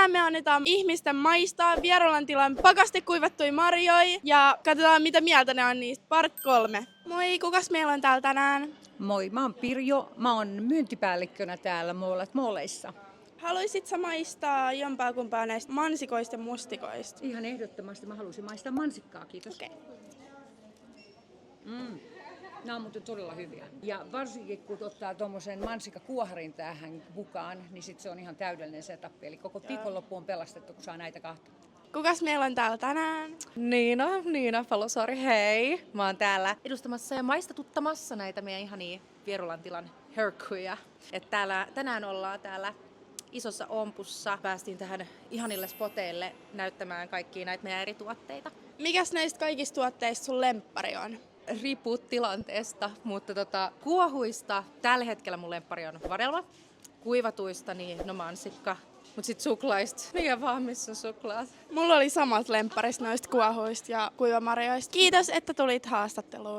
Tänään me annetaan ihmisten maistaa Vierolan tilan pakastekuivattuja marjoja ja katsotaan mitä mieltä ne on niistä. Part 3. Moi, kukas meillä on täällä tänään? Moi, mä oon Pirjo. Mä oon myyntipäällikkönä täällä Mooleissa. Haluaisit sä maistaa jompaa kumpaa näistä mansikoista ja mustikoista? Ihan ehdottomasti mä halusin maistaa mansikkaa, kiitos. Okei. Nämä on muuten todella hyviä. Ja varsinkin kun ottaa tuommoisen mansikkakuoharin tähän mukaan, niin sit se on ihan täydellinen setup. Eli koko viikonloppu on pelastettu, kun saa näitä kahta. Kukas meillä on täällä tänään? Niina Palosaari, hei! Mä oon täällä edustamassa ja maistatuttamassa näitä meidän ihania Vierolan tilan herkkuja. Tänään ollaan täällä isossa ompussa. Päästiin tähän ihanille spoteille näyttämään kaikkia näitä meidän eri tuotteita. Mikäs näistä kaikista tuotteista sun lemppari on? Riippuu tilanteesta, mutta kuohuista tällä hetkellä mun lemppari on vadelma. Kuivatuista niin mansikka. Mut sit suklaista, mikä vaan missä on suklaat. Mulla oli samat lempparit noista kuohuista ja kuivamarjoista. Kiitos, että tulit haastatteluun.